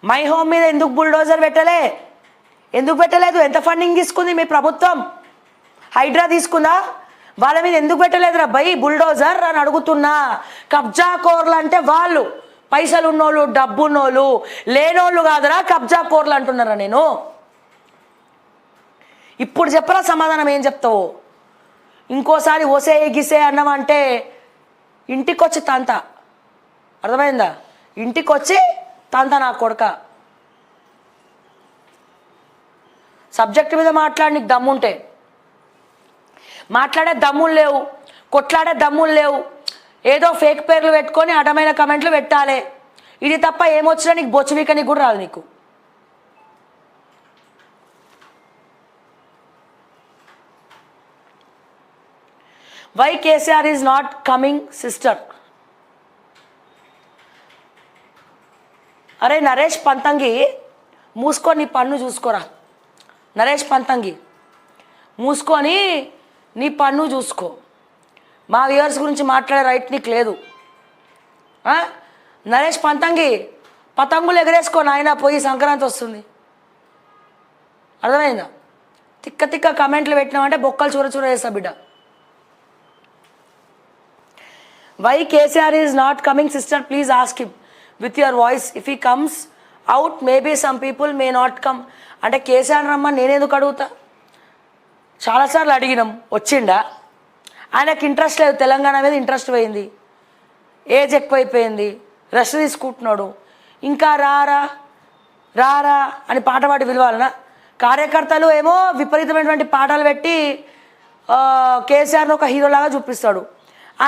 My home మీద ఎందుకు bulldozer పెట్టలే? ఎందుకు పెట్టలేదు? ఎంత ఫండింగ్ తీసుకుంది మీ ప్రభుత్వం? హైడ్రా తీసుకుందా? వాళ్ళ మీద ఎందుకు పెట్టలేదురా భయ్ బుల్డోజర్ అని అడుగుతున్నా. కబ్జా కోర్లు అంటే వాళ్ళు పైసలు ఉన్నోళ్ళు, డబ్బున్నోళ్ళు, లేనోళ్ళు కాదురా కబ్జా కోర్లు అంటున్నారా నేను. ఇప్పుడు చెప్పరా సమాధానం ఏం చెప్తావు? ఇంకోసారి ఒసే గిసే అన్నామంటే ఇంటికి వచ్చి తంత, అర్థమైందా? ఇంటికి వచ్చి తంత నా కొడుక. సబ్జెక్ట్ మీద మాట్లాడి నీకు దమ్ముంటే మాట్లాడే దమ్ములు లేవు, కొట్లాడే దమ్ములు లేవు, ఏదో ఫేక్ పేర్లు పెట్టుకొని అడ్డమైన కమెంట్లు పెట్టాలి. ఇది తప్ప ఏమొచ్చినా నీకు బొచ్చు వీకనికి కూడా రాదు నీకు. Why KCR is not coming sister? అరే నరేష్ పంతంగి మూసుకొని నీ పన్ను చూసుకోరా. నరేష్ పంతంగి మూసుకొని నీ పన్ను చూసుకో. మా వ్యూవర్స్ గురించి మాట్లాడే రైట్ నీకు లేదు. నరేష్ పంతంగి పతంగులు ఎగరేసుకో నాయన, పోయి సంక్రాంతి వస్తుంది. అర్థమైందా? తిక్క తిక్క కమెంట్లు పెట్టినామంటే బొక్కలు చూర చూర వేస్తా బిడ్డ. Why KCR is not coming sister? Please ask him with your voice. If he comes out maybe some people may not come. అంటే కేసీఆర్ రమ్మని నేనెందుకు అడుగుతా? చాలాసార్లు అడిగినాం, వచ్చిండా? ఆయనకు ఇంట్రెస్ట్ లేదు, తెలంగాణ మీద ఇంట్రెస్ట్ పోయింది, ఏజ్ ఎక్కువైపోయింది, రెస్ట్ తీసుకుంటున్నాడు. ఇంకా రారా రారా అని పాట పాడి పిలవాలనా? కార్యకర్తలు ఏమో విపరీతమైనటువంటి పాటలు పెట్టి కేసీఆర్ని ఒక హీరోలాగా చూపిస్తాడు.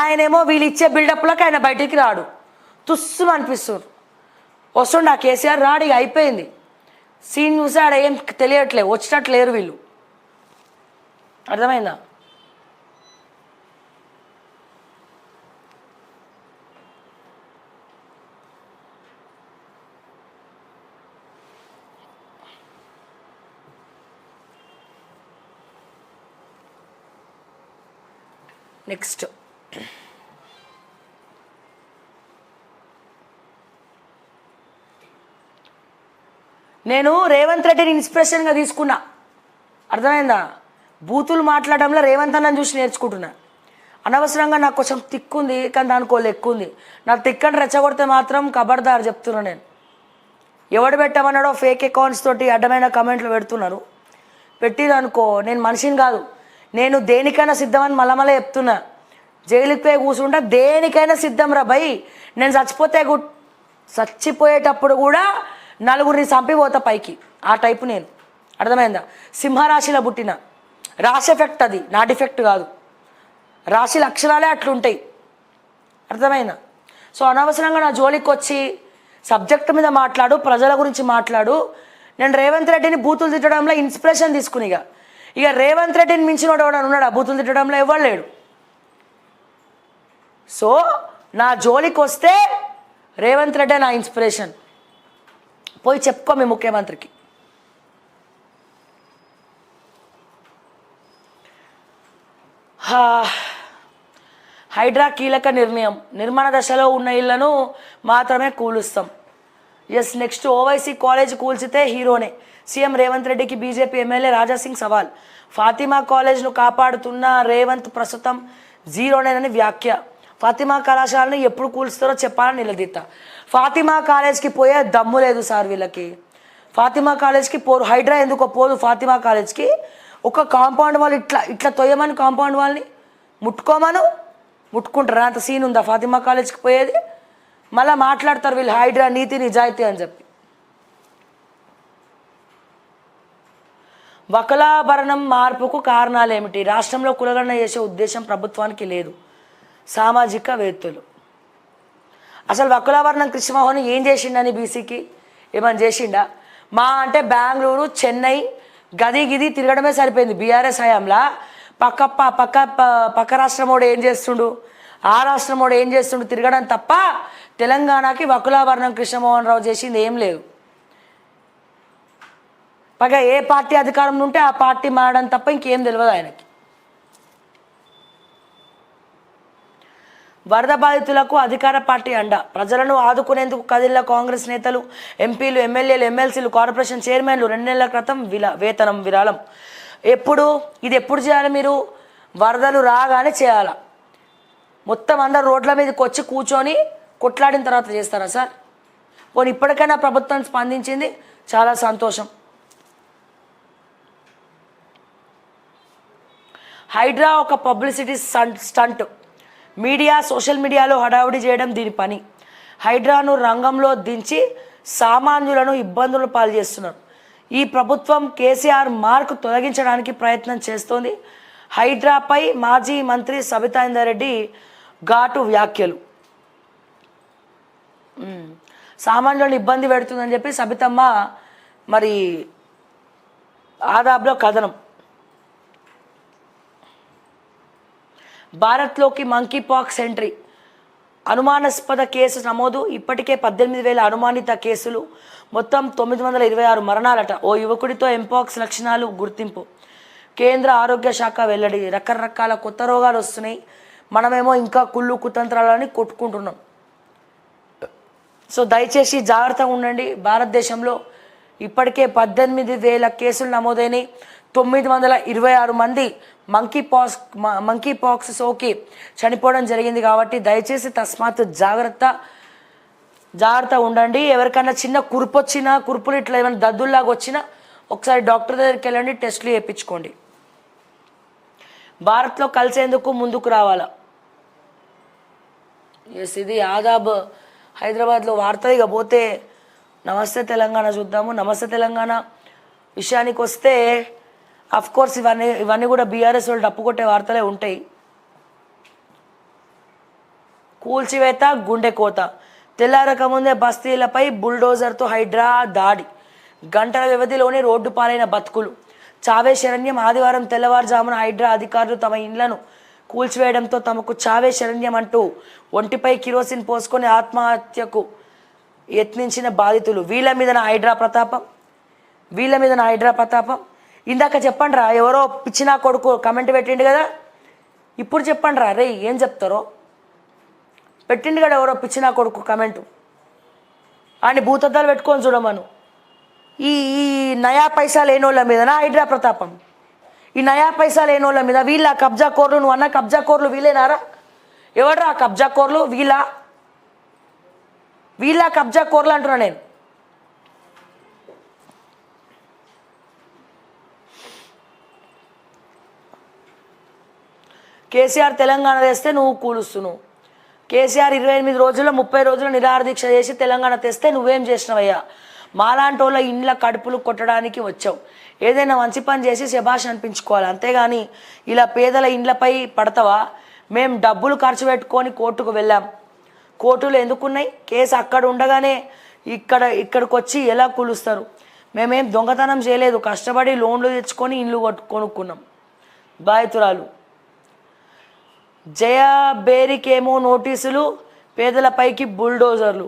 ఆయనేమో వీళ్ళు ఇచ్చే బిల్డప్లకు ఆయన బయటికి రాడు, తుస్సును అనిపిస్తుంది. వస్తుండ కేసీఆర్ రాడు, ఇక అయిపోయింది సీన్. చూసి ఆడ ఏం తెలియట్లేదు, వచ్చినట్లు లేరు వీళ్ళు. అర్థమైందా? నెక్స్ట్ నేను రేవంత్ రెడ్డిని ఇన్స్పిరేషన్గా తీసుకున్నా. అర్థమైందా? బూతులు మాట్లాడడంలో రేవంత్ అన్నని చూసి నేర్చుకుంటున్నా. అనవసరంగా నాకు కొంచెం తిక్కుంది, కానీ దానికో లెక్కుంది. నాకు తిక్కని రెచ్చగొడితే మాత్రం ఖబర్దార్ చెప్తున్నా. నేను ఎవడు పెట్టమన్నాడో ఫేక్ అకౌంట్స్ తోటి అడ్డమైన కమెంట్లు పెడుతున్నారు. పెట్టిరనుకో నేను మనిషిని కాదు, నేను దేనికైనా సిద్ధమని మళ్ళీ చెప్తున్నా. జైలుకి పోయి కూర్చుంటా, దేనికైనా సిద్ధం రా భయ్. నేను చచ్చిపోయేటప్పుడు కూడా నలుగురిని చంపిపోతా పైకి, ఆ టైపు నేను. అర్థమైందా? సింహరాశిలో పుట్టిన, రాశి ఎఫెక్ట్ అది, నా డిఫెక్ట్ కాదు. రాశి లక్షణాలే అట్లుంటాయి. అర్థమైందా? సో అనవసరంగా నా జోలికి వచ్చి సబ్జెక్ట్ మీద మాట్లాడు, ప్రజల గురించి మాట్లాడు. నేను రేవంత్ రెడ్డిని బూతులు తిట్టడంలో ఇన్స్పిరేషన్ తీసుకుని ఇక రేవంత్ రెడ్డిని మించినోడు ఎవడని ఉన్నాడు ఆ బూతులు తిట్టడంలో? ఎవరు లేడు. సో నా జోలికి వస్తే రేవంత్ రెడ్డి నా ఇన్స్పిరేషన్. పోయి చెప్పుకో మీ ముఖ్యమంత్రికి. హైడ్రా కీలక నిర్ణయం, నిర్మాణ దశలో ఉన్న ఇళ్లను మాత్రమే కూలుస్తాం. ఎస్. నెక్స్ట్ ఓవైసీ కాలేజ్ కూల్చితే హీరోనే, సీఎం రేవంత్ రెడ్డికి బీజేపీ ఎమ్మెల్యే రాజాసింగ్ సవాల్. ఫాతిమా కాలేజ్ను కాపాడుతున్న రేవంత్ ప్రస్తుతం జీరోనేనని వ్యాఖ్య. ఫాతిమా కళాశాలను ఎప్పుడు కూల్స్తారో చెప్పాలని నిలదీత. ఫాతిమా కాలేజ్కి పోయే దమ్ము లేదు సార్ వీళ్ళకి. ఫాతిమా కాలేజ్కి పోరు, హైడ్రా ఎందుకో పోదు ఫాతిమా కాలేజ్కి. ఒక కాంపౌండ్ వాళ్ళు ఇట్లా తొయ్యమని, కాంపౌండ్ వాళ్ళని ముట్టుకుంటారు. అంత సీన్ ఉందా ఫాతిమా కాలేజ్కి పోయేది? మళ్ళీ మాట్లాడతారు వీళ్ళు హైడ్రా నీతి నిజాయితీ అని చెప్పి. వకలాభరణం మార్పుకు కారణాలు ఏమిటి? రాష్ట్రంలో కులగణన చేసే ఉద్దేశం ప్రభుత్వానికి లేదు. సామాజికవేత్తలు అసలు వకులాభరణం కృష్ణమోహన్ ఏం చేసిండని బీసీకి ఏమని చేసిండా? మా అంటే బెంగళూరు, చెన్నై గది తిరగడమే సరిపోయింది బీఆర్ఎస్ హయాంలా. పక్క రాష్ట్రమోడు ఏం చేస్తుండు, ఆ రాష్ట్రమోడు ఏం చేస్తుండు తిరగడం తప్ప తెలంగాణకి వకులాభరణం కృష్ణమోహన్ రావు చేసింది ఏం లేదు. పైగా ఏ పార్టీ అధికారంలో ఉంటే ఆ పార్టీ మారడం తప్ప ఇంకేం తెలియదు ఆయనకి. వరద బాధితులకు అధికార పార్టీ అండ. ప్రజలను ఆదుకునేందుకు కదిలిన కాంగ్రెస్ నేతలు, ఎంపీలు, ఎమ్మెల్యేలు, ఎమ్మెల్సీలు, కార్పొరేషన్ చైర్మన్లు 2 నెలల క్రితం వేతనం విరాళం. ఇది ఎప్పుడు చేయాలి? మీరు వరదలు రాగానే చేయాలా? మొత్తం అందరు రోడ్ల మీదకి వచ్చి కూర్చొని కొట్లాడిన తర్వాత చేస్తారా సార్? పోనీ ఇప్పటికైనా ప్రభుత్వం స్పందించింది, చాలా సంతోషం. హైడ్రా ఒక పబ్లిసిటీ స్టంట్. మీడియా, సోషల్ మీడియాలో హడావుడి చేయడం దీని పని. హైడ్రాను రంగంలో దించి సామాన్యులను ఇబ్బందులు పాలు చేస్తున్నారు. ఈ ప్రభుత్వం కేసీఆర్ మార్కు తొలగించడానికి ప్రయత్నం చేస్తోంది. హైడ్రాపై మాజీ మంత్రి సబితా ఇంద్రారెడ్డి ఘాటు వ్యాఖ్యలు. సామాన్యులను ఇబ్బంది పెడుతుందని చెప్పి సబితమ్మ మరి ఆదాబ్లో కథనం. భారత్లోకి మంకీ పాక్స్ ఎంట్రీ, అనుమానాస్పద కేసు నమోదు. ఇప్పటికే 18,000 అనుమానిత కేసులు, మొత్తం 926 మరణాలట. ఓ యువకుడితో ఎంపాక్స్ లక్షణాలు గుర్తింపు. కేంద్ర ఆరోగ్య శాఖ వెల్లడి. రకరకాల కొత్త రోగాలు వస్తున్నాయి, మనమేమో ఇంకా కుళ్ళు కుతంత్రాలని కొట్టుకుంటున్నాం. సో దయచేసి జాగ్రత్తగా ఉండండి. భారతదేశంలో ఇప్పటికే 18,000 కేసులు నమోదైనవి. 926 మంది మంకీ పాక్స్ సోకి చనిపోవడం జరిగింది. కాబట్టి దయచేసి తస్మాత్ జాగ్రత్త ఉండండి. ఎవరికైనా చిన్న కురుపు వచ్చినా, కురుపులు ఇట్లా ఏమైనా దద్దుల్లాగా వచ్చినా ఒకసారి డాక్టర్ దగ్గరికి వెళ్ళండి, టెస్టులు చేయించుకోండి. భారత్లో కలిసేందుకు ముందుకు రావాలా? ఎస్, ఇది ఆదాబ్ హైదరాబాద్లో వార్త. ఇక పోతే నమస్తే తెలంగాణ చూద్దాము. నమస్తే తెలంగాణ విషయానికి వస్తే కోర్స్ ఇవన్నీ కూడా బీఆర్ఎస్ వాళ్ళు డప్పు కొట్టే వార్తలే ఉంటాయి. కూల్చివేత, గుండె కోత. తెల్లారక ముందే బస్తీలపై బుల్డోజర్తో హైడ్రా దాడి. గంటల వ్యవధిలోనే రోడ్డు పాలైన బతుకులు. చావే శరణ్యం. ఆదివారం తెల్లవారుజామున హైడ్రా అధికారులు తమ ఇండ్లను కూల్చివేయడంతో తమకు చావే శరణ్యం అంటూ ఒంటిపై కిరోసిన్ పోసుకొని ఆత్మహత్యకు యత్నించిన బాధితులు. వీళ్ళ మీద నా హైడ్రా ప్రతాపం. ఇందాక చెప్పండి రా, ఎవరో పిచ్చినా కొడుకు కమెంట్ పెట్టిండు కదా, ఇప్పుడు చెప్పండి రా రే ఏం చెప్తారో. పెట్టిండు కదా ఎవరో పిచ్చినా కొడుకు కమెంటు, అని భూతద్దాలు పెట్టుకొని చూడమను. ఈ నయా పైసా లేనోళ్ళ మీద నా హైడ్రా ప్రతాపం. ఈ నయా పైసా లేనోళ్ళ మీద వీళ్ళ కబ్జా కోర్లు. నువ్వు అన్న కబ్జా కోర్లు వీళ్ళేనారా? ఎవడరా కబ్జా కోర్లు? వీళ్ళ కబ్జా కోర్లు అంటున్నా నేను. కేసీఆర్ తెలంగాణ తెస్తే నువ్వు కూలుస్తున్నావు. కేసీఆర్ 28 రోజుల్లో 30 రోజులు నిరాహార దీక్ష చేసి తెలంగాణ తెస్తే నువ్వేం చేసినావయ్యా? మాలాంటి వాళ్ళ ఇండ్ల కడుపులు కొట్టడానికి వచ్చావు. ఏదైనా మంచి పని చేసి శభాష్ అనిపించుకోవాలి, అంతేగాని ఇలా పేదల ఇండ్లపై పడతావా? మేము డబ్బులు ఖర్చు పెట్టుకొని కోర్టుకు వెళ్ళాం. కోర్టులు ఎందుకున్నాయి? కేసు అక్కడ ఉండగానే ఇక్కడికి వచ్చి ఎలా కూలుస్తారు? మేమేం దొంగతనం చేయలేదు, కష్టపడి లోన్లు తెచ్చుకొని ఇండ్లు కొనుక్కున్నాం. బాధితురాలు. జయబేరికేమో నోటీసులు, పేదలపైకి బుల్డోజర్లు.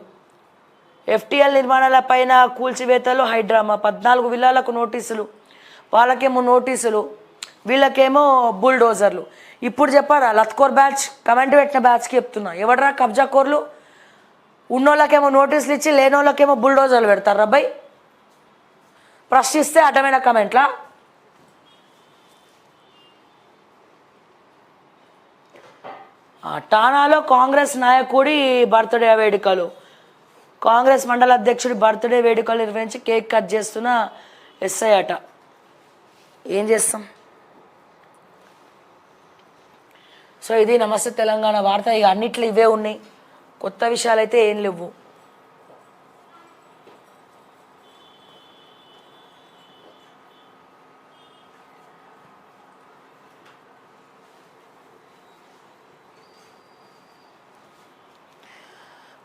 ఎఫ్టీఎల్ నిర్మాణాలపైన కూల్చివేతలు హైడ్రామా. 14 విల్లాలకు నోటీసులు, వాళ్ళకేమో నోటీసులు, వీళ్ళకేమో బుల్డోజర్లు. ఇప్పుడు చెప్పారా లత్కోర్ బ్యాచ్ కమెంట్ పెట్టిన బ్యాచ్కి చెప్తున్నా, ఎవడరా కబ్జా కోర్లు? ఉన్నోళ్ళకేమో నోటీసులు ఇచ్చి లేనోళ్ళకేమో బుల్డోజర్లు పెడతారు. అబ్బాయి ప్రశ్నిస్తే అడ్డమైన కమెంట్లా? టానాలో కాంగ్రెస్ నాయకుడి బర్త్డే వేడుకలు. కాంగ్రెస్ మండల అధ్యక్షుడి బర్త్డే వేడుకలు నిర్వహించి కేక్ కట్ చేస్తున్న ఎస్ఐ అట. ఏం చేస్తాం? సో ఇది నమస్తే తెలంగాణ వార్త. ఇక అన్నిట్లో ఇవే ఉన్నాయి, కొత్త విషయాలు అయితే ఏం లేవు.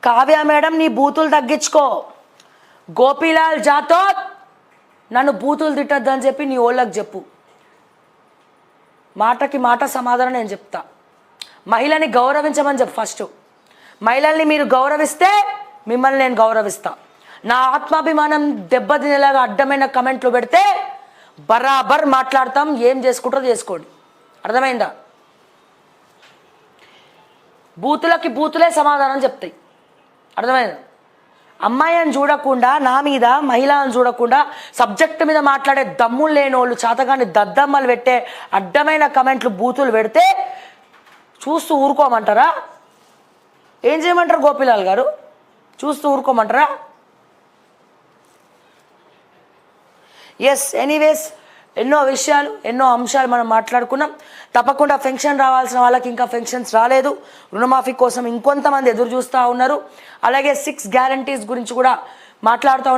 కావ్య మేడం, నీ బూతులు తగ్గించుకో. గోపీలాల్ జాతోత్ నన్ను బూతులు తిట్టద్దని చెప్పి నీ ఓళ్ళకి చెప్పు. మాటకి మాట సమాధానం నేను చెప్తా. మహిళని గౌరవించమని చెప్పు ఫస్ట్. మహిళల్ని మీరు గౌరవిస్తే మిమ్మల్ని నేను గౌరవిస్తా. నా ఆత్మాభిమానం దెబ్బతినేలాగా అడ్డమైన కమెంట్లు పెడితే బరాబర్ మాట్లాడతాం. ఏం చేసుకుంటారో చేసుకోండి, అర్థమైందా? బూతులకి బూతులే సమాధానం చెప్తాయి. అర్థమైంది? అమ్మాయిని చూడకుండా, నా మీద మహిళలను చూడకుండా సబ్జెక్ట్ మీద మాట్లాడే దమ్ములు లేని వాళ్ళు, చేతగాని దద్దమ్మలు పెట్టే అడ్డమైన కమెంట్లు బూతులు పెడితే చూస్తూ ఊరుకోమంటారా? ఏం చేయమంటారు గోపిలాల్ గారు? చూస్తూ ఊరుకోమంటారా? ఎస్, ఎనీవేస్ ఎన్నో విషయాలు, ఎన్నో అంశాలు మనం మాట్లాడుకున్నాం. తప్పకుండా పెన్షన్ రావాల్సిన వాళ్ళకి ఇంకా పెన్షన్స్ రాలేదు. రుణమాఫీ కోసం ఇంకొంతమంది ఎదురు చూస్తూ ఉన్నారు. అలాగే 6 గ్యారంటీస్ గురించి కూడా మాట్లాడుతూ